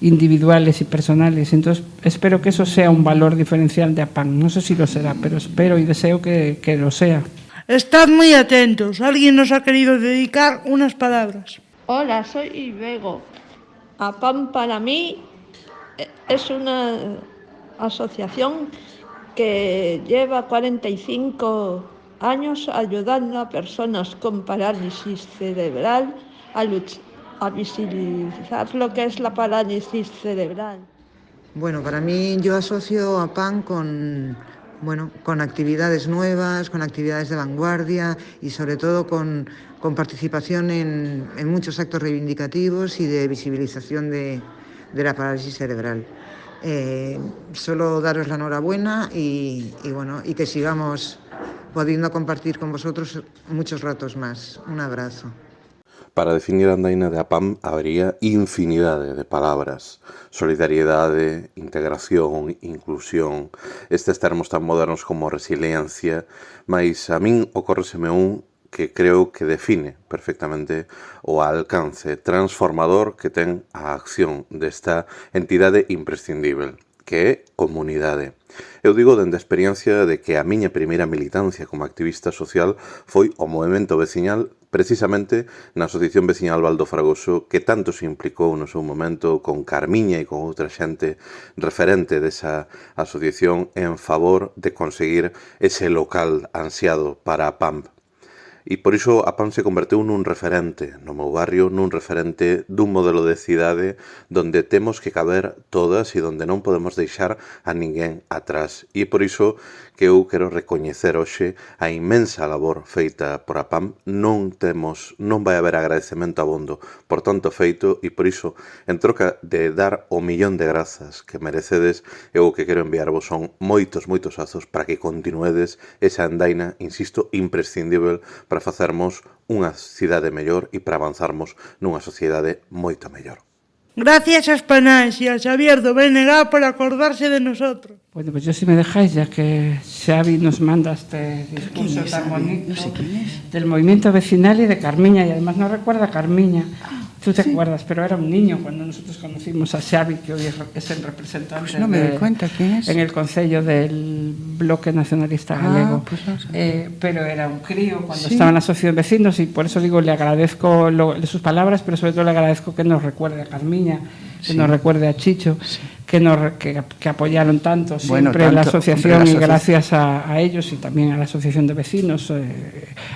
individuales y personales. Entonces, espero que eso sea un valor diferencial de APAM. No sé si lo será, pero espero y deseo que lo sea. Estad muy atentos. Alguien nos ha querido dedicar unas palabras. Hola, soy Ibego. APAM para mí es una asociación que lleva 45 años ayudando a personas con parálisis cerebral a visibilizar lo que es la parálisis cerebral. Bueno, para mí yo asocio a APAM con actividades nuevas, con actividades de vanguardia y sobre todo con participación en muchos actos reivindicativos y de visibilización de la parálisis cerebral. Solo daros la enhorabuena y que sigamos pudiendo compartir con vosotros muchos ratos más. Un abrazo. Para definir a andaina de APAM habría infinidade de palabras. Solidariedade, integración, inclusión, estes termos tan modernos como resiliencia, mais a min ocórreseme un que creo que define perfectamente o alcance transformador que ten a acción desta entidade imprescindível, que é comunidade. Eu digo dende a experiencia de que a miña primeira militancia como activista social foi o movemento veciñal precisamente na Asociación Veciñal Val do Fragoso, que tanto se implicou no seu momento con Carmiña e con outra xente referente desa asociación en favor de conseguir ese local ansiado para a PAMP. E por iso a PAM se converteu nun referente no meu barrio, nun referente dun modelo de cidade donde temos que caber todas e donde non podemos deixar a ninguén atrás. E por iso que eu quero recoñecer hoxe a inmensa labor feita por a PAM. Non vai haber agradecemento abondo por tanto feito e por iso, en troca de dar o millón de grazas que merecedes, eu o que quero enviarvos son moitos azos para que continuedes esa andaina, insisto, imprescindível para facermos unha cidade mellor e para avanzarmos nunha sociedade moito mellor. Gracias a Espanais y a Xavier do BNG por acordarse de nosotros. Bueno, pues yo si me dejáis, ya que Xavi nos manda este discurso tan bonito del movimiento vecinal y de Carmiña, y además no recuerda a Carmiña. Tú te acuerdas, pero era un niño cuando nosotros conocimos a Xavi, que hoy es el representante pues no me doy cuenta quién es. En el Concello del Bloque Nacionalista Galego. Pues no sé. Pero era un crío cuando estaba en la Asociación de Vecinos y por eso digo, le agradezco sus palabras, pero sobre todo le agradezco que nos recuerde a Carmiña, que nos recuerde a Chicho, que apoyaron tanto siempre la asociación y gracias a ellos y también a la Asociación de Vecinos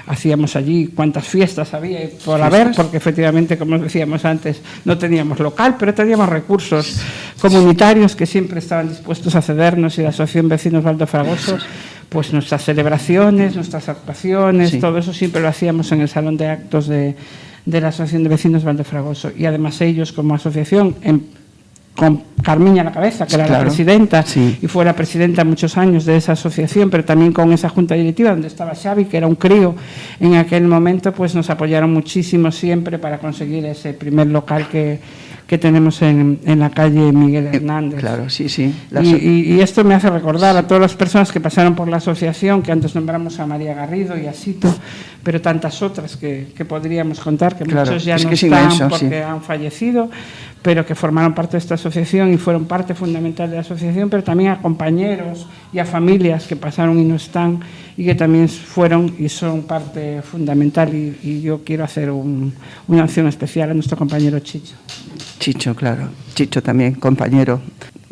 hacíamos allí cuantas fiestas había por haber, porque efectivamente, como decíamos antes, no teníamos local, pero teníamos recursos comunitarios que siempre estaban dispuestos a cedernos y la Asociación Vecinos Val do Fragoso, pues nuestras celebraciones, nuestras actuaciones, todo eso siempre lo hacíamos en el salón de actos de la Asociación de Vecinos Val do Fragoso y además ellos como asociación con Carmiña a la cabeza, que era la presidenta, y fue la presidenta muchos años de esa asociación, pero también con esa junta directiva donde estaba Xavi, que era un crío en aquel momento, pues nos apoyaron muchísimo siempre para conseguir ese primer local que tenemos en la calle Miguel Hernández. Claro, sí, sí. Y esto me hace recordar a todas las personas que pasaron por la asociación, que antes nombramos a María Garrido y a Sito, pero tantas otras que podríamos contar, que muchos ya no están porque han fallecido, pero que formaron parte de esta asociación y fueron parte fundamental de la asociación, pero también a compañeros y a familias que pasaron y no están y que también fueron y son parte fundamental, y yo quiero hacer una mención especial a nuestro compañero Chicho. Chicho, claro. Chicho también, compañero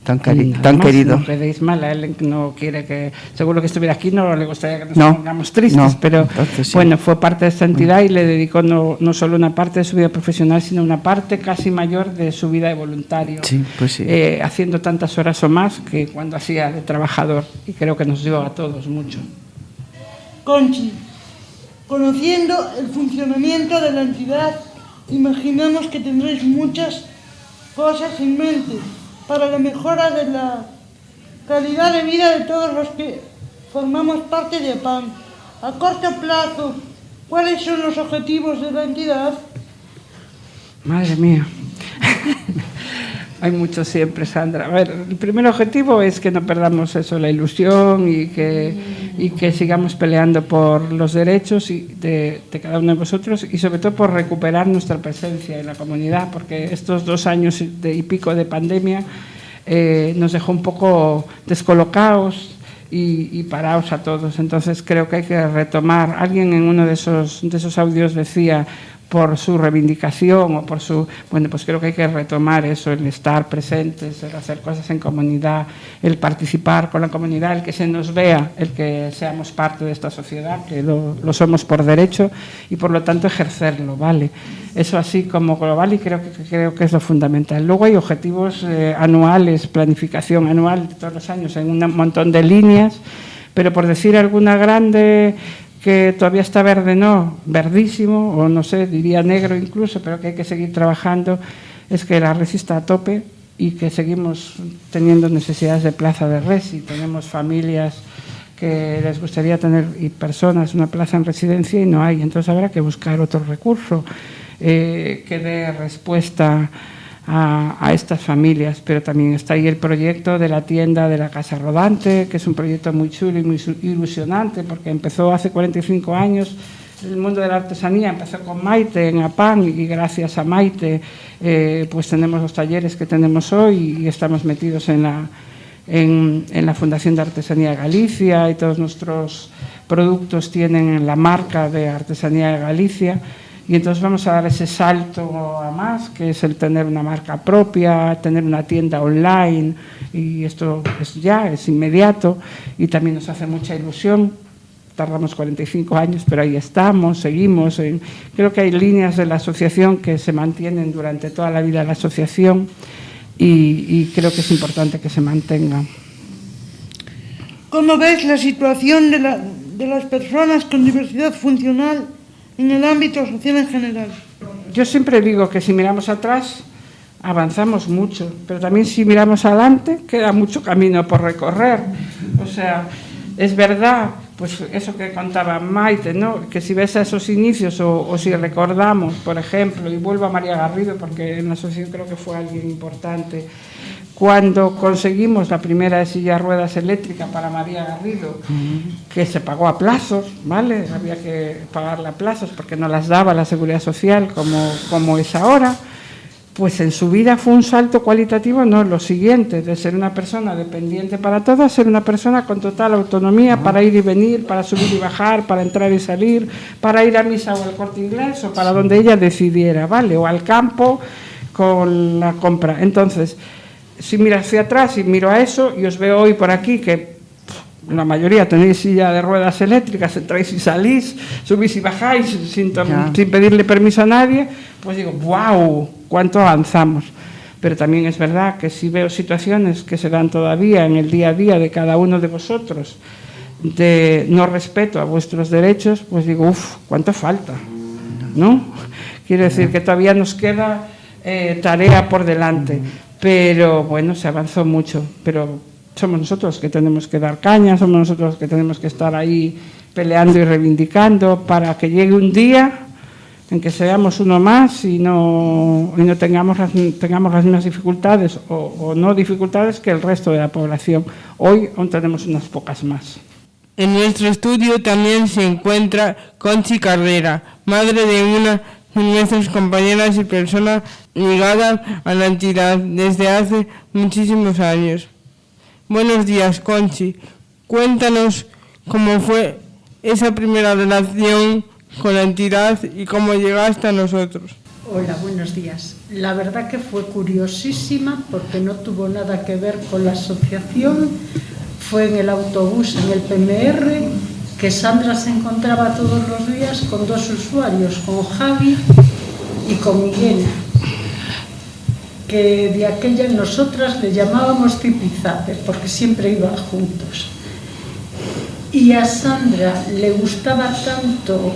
tan querido. No quedéis mal, a él no quiere que... Seguro que estuviera aquí, no le gustaría que nos pongamos tristes, pero bueno, fue parte de esta entidad y le dedicó no solo una parte de su vida profesional, sino una parte casi mayor de su vida de voluntario, haciendo tantas horas o más que cuando hacía de trabajador, y creo que nos dio a todos mucho. Conchi, conociendo el funcionamiento de la entidad, imaginamos que tendréis muchas cosas en mente para la mejora de la calidad de vida de todos los que formamos parte de APAM. A corto plazo, ¿cuáles son los objetivos de la entidad? Madre mía. Hay muchos siempre, Sandra. A ver, el primer objetivo es que no perdamos eso, la ilusión, y que sigamos peleando por los derechos de cada uno de vosotros, y sobre todo por recuperar nuestra presencia en la comunidad, porque estos 2 años y pico de pandemia nos dejó un poco descolocados y parados a todos. Entonces creo que hay que retomar. Alguien en uno de esos audios decía, por su reivindicación o por su... Bueno, pues creo que hay que retomar eso, el estar presentes, el hacer cosas en comunidad, el participar con la comunidad, el que se nos vea, el que seamos parte de esta sociedad, que lo somos por derecho, y por lo tanto ejercerlo, ¿vale? Eso así como global, y creo que es lo fundamental. Luego hay objetivos anuales, planificación anual de todos los años en un montón de líneas, pero por decir alguna grande... que todavía está verde, no, verdísimo, o no sé, diría negro incluso, pero que hay que seguir trabajando, es que la red está a tope y que seguimos teniendo necesidades de plaza de res, y tenemos familias que les gustaría tener, y personas, una plaza en residencia y no hay. Entonces habrá que buscar otro recurso que dé respuesta a estas familias. Pero también está ahí el proyecto de la tienda de la Casa Rodante, que es un proyecto muy chulo y muy ilusionante, porque empezó hace 45 años. El mundo de la artesanía empezó con Maite en APAM, y gracias a Maite pues tenemos los talleres que tenemos hoy, y estamos metidos en la Fundación de Artesanía de Galicia, y todos nuestros productos tienen la marca de Artesanía de Galicia. Y entonces vamos a dar ese salto a más, que es el tener una marca propia, tener una tienda online, y esto es inmediato, y también nos hace mucha ilusión. Tardamos 45 años, pero ahí estamos, seguimos. Creo que hay líneas de la asociación que se mantienen durante toda la vida de la asociación, y creo que es importante que se mantengan. ¿Cómo ves la situación de las personas con diversidad funcional en el ámbito social en general? Yo siempre digo que si miramos atrás avanzamos mucho, pero también si miramos adelante queda mucho camino por recorrer. O sea, es verdad, pues eso que contaba Maite, ¿no? Que si ves a esos inicios o si recordamos, por ejemplo, y vuelvo a María Garrido, porque en la asociación creo que fue alguien importante, cuando conseguimos la primera silla de ruedas eléctrica para María Garrido, que se pagó a plazos, ¿vale? Había que pagarla a plazos porque no las daba la Seguridad Social como es ahora. Pues en su vida fue un salto cualitativo, no, lo siguiente, de ser una persona dependiente para todo a ser una persona con total autonomía para ir y venir, para subir y bajar, para entrar y salir, para ir a misa o al Corte Inglés, o para donde ella decidiera, ¿vale? O al campo con la compra. Entonces, si miro hacia atrás y miro a eso, y os veo hoy por aquí que la mayoría tenéis silla de ruedas eléctricas, entráis y salís, subís y bajáis sin pedirle permiso a nadie, pues digo, ¡wow!, cuánto avanzamos. Pero también es verdad que si veo situaciones que se dan todavía en el día a día de cada uno de vosotros, de no respeto a vuestros derechos, pues digo, uff, cuánto falta, ¿no? Quiero decir que todavía nos queda tarea por delante. pero bueno, se avanzó mucho, pero somos nosotros que tenemos que dar caña, somos nosotros que tenemos que estar ahí peleando y reivindicando para que llegue un día en que seamos uno más y no tengamos las mismas dificultades o no dificultades que el resto de la población. Hoy aún tenemos unas pocas más. En nuestro estudio también se encuentra Conchi Carrera, madre de una de nuestras compañeras y persona ligada a la entidad desde hace muchísimos años. Buenos días, Conchi. Cuéntanos cómo fue esa primera relación con la entidad y cómo llegaste a nosotros. Hola, buenos días. La verdad que fue curiosísima porque no tuvo nada que ver con la asociación. Fue en el autobús, en el PMR, que Sandra se encontraba todos los días con dos usuarios, con Javi y con Miguel, que de aquella nosotras le llamábamos zipizape porque siempre iban juntos. Y a Sandra le gustaba tanto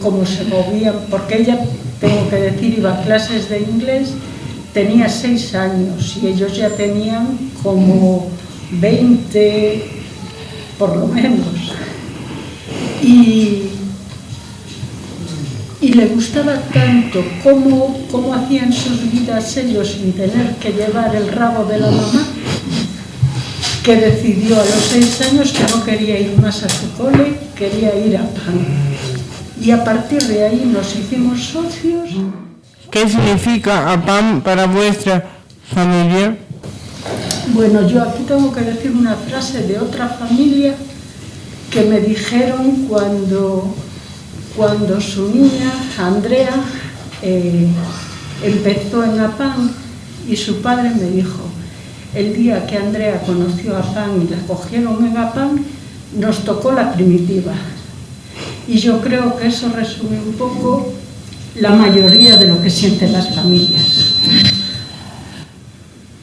cómo se movían, porque ella, tengo que decir, iba a clases de inglés, tenía 6 años y ellos ya tenían como 20, por lo menos. Y le gustaba tanto cómo hacían sus vidas ellos sin tener que llevar el rabo de la mamá, que decidió a los 6 años que no quería ir más a su cole, quería ir a PAN. Y a partir de ahí nos hicimos socios. ¿Qué significa APAM para vuestra familia? Bueno, yo aquí tengo que decir una frase de otra familia que me dijeron cuando su niña, Andrea, empezó en APAM, y su padre me dijo: el día que Andrea conoció a APAM y la cogieron en APAM, nos tocó la primitiva. Y yo creo que eso resume un poco la mayoría de lo que sienten las familias.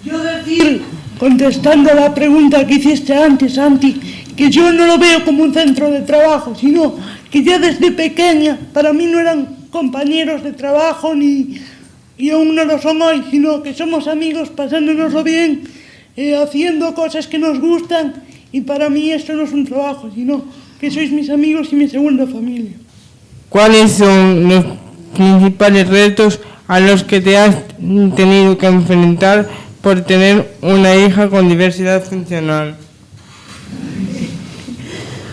Yo decir, contestando a la pregunta que hiciste antes, Santi, que yo no lo veo como un centro de trabajo, sino que ya desde pequeña para mí no eran compañeros de trabajo y aún no lo son hoy, sino que somos amigos pasándonoslo bien, haciendo cosas que nos gustan, y para mí esto no es un trabajo, sino que sois mis amigos y mi segunda familia. ¿Cuáles son los principales retos a los que te has tenido que enfrentar por tener una hija con diversidad funcional?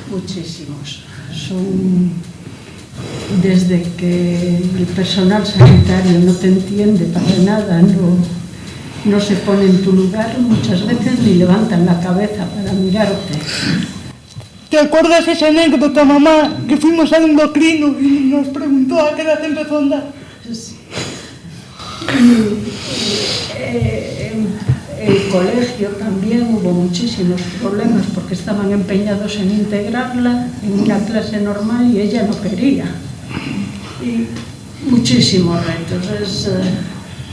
Muchísimos. Son desde que el personal sanitario no te entiende para nada, no se pone en tu lugar, muchas veces ni levantan la cabeza para mirarte. ¿Te acuerdas esa anécdota, mamá, que fuimos al endocrino y nos preguntó a qué edad empezó a andar? Sí. El colegio también hubo muchísimos problemas porque estaban empeñados en integrarla en una clase normal y ella no quería. Y muchísimos retos,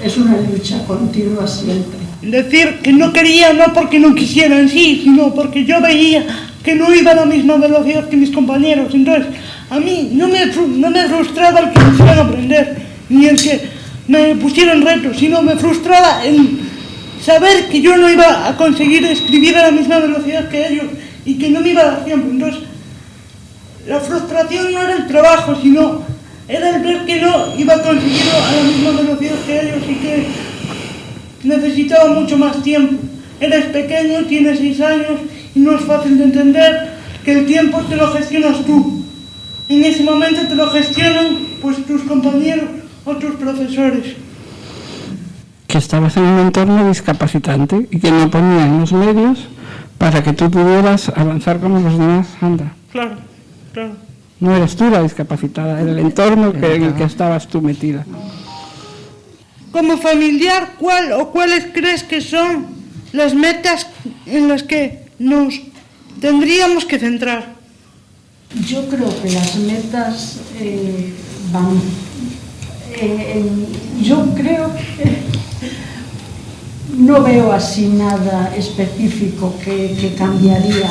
es una lucha continua siempre. Decir que no quería no porque no quisiera en sí, sino porque yo veía que no iba a la misma velocidad que mis compañeros. Entonces, a mí no me frustraba el que quisieran aprender, ni el que me pusieran retos, sino me frustraba el saber que yo no iba a conseguir escribir a la misma velocidad que ellos y que no me iba a dar tiempo. Entonces, la frustración no era el trabajo, sino era el ver que no iba a conseguirlo a la misma velocidad que ellos y que necesitaba mucho más tiempo. Eres pequeño, tienes 6 años y no es fácil de entender que el tiempo te lo gestionas tú. En ese momento te lo gestionan pues tus compañeros o tus profesores. Que estabas en un entorno discapacitante y que no ponían los medios para que tú pudieras avanzar como los demás, Sandra. Claro, claro. No eres tú la discapacitada, era el entorno en el que estabas tú metida. Como familiar, ¿cuáles crees que son las metas en las que nos tendríamos que centrar? Yo creo que las metas van... yo creo no veo así nada específico que cambiaría.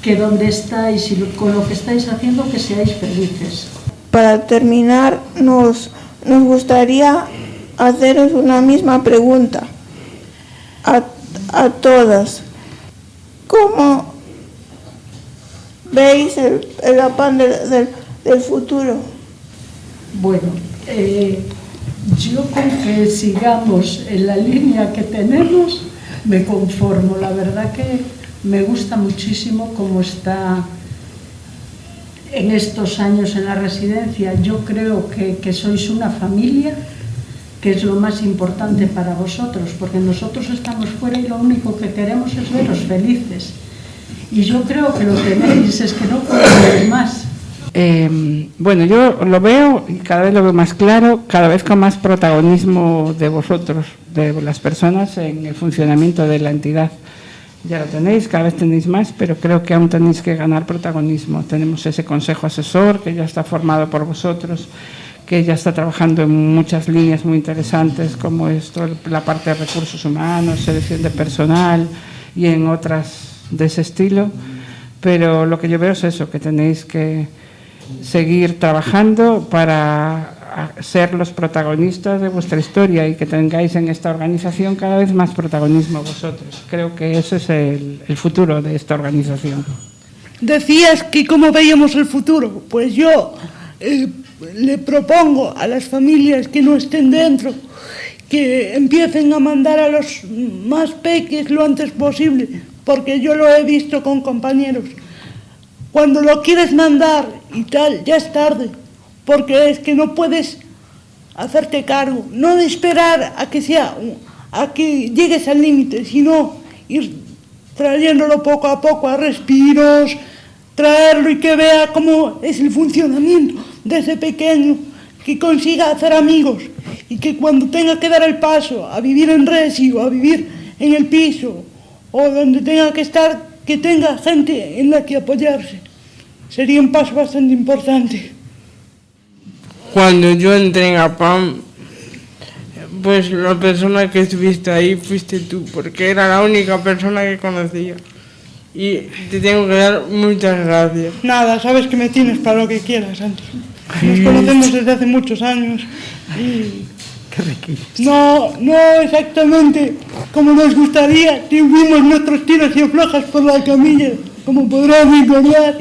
Que donde estáis y con lo que estáis haciendo, que seáis felices. Para terminar, nos gustaría haceros una misma pregunta a todas. ¿Cómo veis el APAM del futuro? Bueno, yo con que sigamos en la línea que tenemos me conformo. La verdad que me gusta muchísimo cómo está en estos años en la residencia. Yo creo que sois una familia, que es lo más importante para vosotros, porque nosotros estamos fuera y lo único que queremos es veros felices. Y yo creo que lo tenéis, es que no podéis más. Bueno, yo lo veo y cada vez lo veo más claro, cada vez con más protagonismo de vosotros, de las personas en el funcionamiento de la entidad. Ya lo tenéis, cada vez tenéis más, pero creo que aún tenéis que ganar protagonismo. Tenemos ese consejo asesor que ya está formado por vosotros, que ya está trabajando en muchas líneas muy interesantes, como esto, la parte de recursos humanos, selección de personal y en otras de ese estilo. Pero lo que yo veo es eso, que tenéis que seguir trabajando para ser los protagonistas de vuestra historia y que tengáis en esta organización cada vez más protagonismo vosotros. Creo que ese es el futuro de esta organización. Decías que cómo veíamos el futuro. Pues yo le propongo a las familias que no estén dentro que empiecen a mandar a los más peques lo antes posible, porque yo lo he visto con compañeros. Cuando lo quieres mandar y tal, ya es tarde, porque es que no puedes hacerte cargo, no de esperar a que llegues al límite, sino ir trayéndolo poco a poco, a respiros, traerlo y que vea cómo es el funcionamiento de ese pequeño, que consiga hacer amigos y que cuando tenga que dar el paso a vivir en resi o a vivir en el piso o donde tenga que estar, que tenga gente en la que apoyarse. Sería un paso bastante importante. Cuando yo entré en APAM, pues la persona que estuviste ahí fuiste tú, porque era la única persona que conocía. Y te tengo que dar muchas gracias. Nada, sabes que me tienes para lo que quieras, Santi. Nos conocemos desde hace muchos años y no exactamente como nos gustaría. Tuvimos nuestros tiros y aflojas por la camilla, como podrás recordar,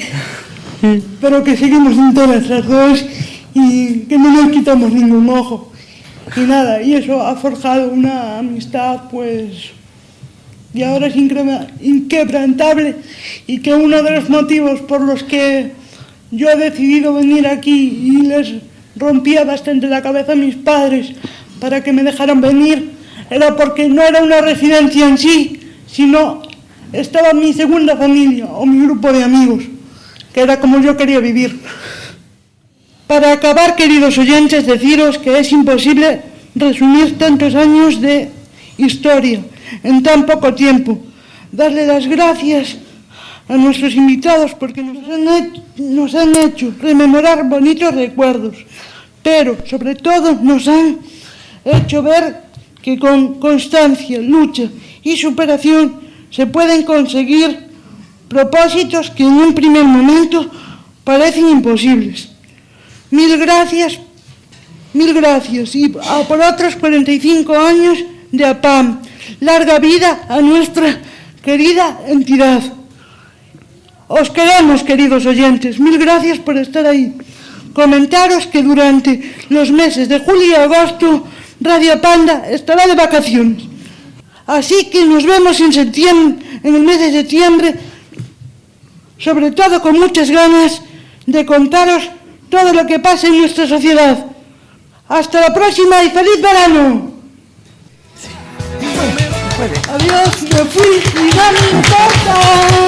pero que seguimos en todas las dos y que no nos quitamos ningún ojo. Y nada, y eso ha forjado una amistad, pues, y ahora es inquebrantable, y que uno de los motivos por los que yo he decidido venir aquí y les rompía bastante la cabeza a mis padres para que me dejaran venir era porque no era una residencia en sí, sino estaba mi segunda familia o mi grupo de amigos, que era como yo quería vivir. Para acabar, queridos oyentes, deciros que es imposible resumir tantos años de historia en tan poco tiempo. Darle las gracias a nuestros invitados porque nos han hecho rememorar bonitos recuerdos, pero sobre todo nos han hecho ver que con constancia, lucha y superación se pueden conseguir propósitos que en un primer momento parecen imposibles. Mil gracias y por otros 45 años de APAM. Larga vida a nuestra querida entidad. Os queremos, queridos oyentes. Mil gracias por estar ahí. Comentaros que durante los meses de julio y agosto Radio Panda estará de vacaciones. Así que nos vemos en el mes de septiembre, sobre todo con muchas ganas de contaros todo lo que pasa en nuestra sociedad. Hasta la próxima y feliz verano. Adiós, me fui y no me importa.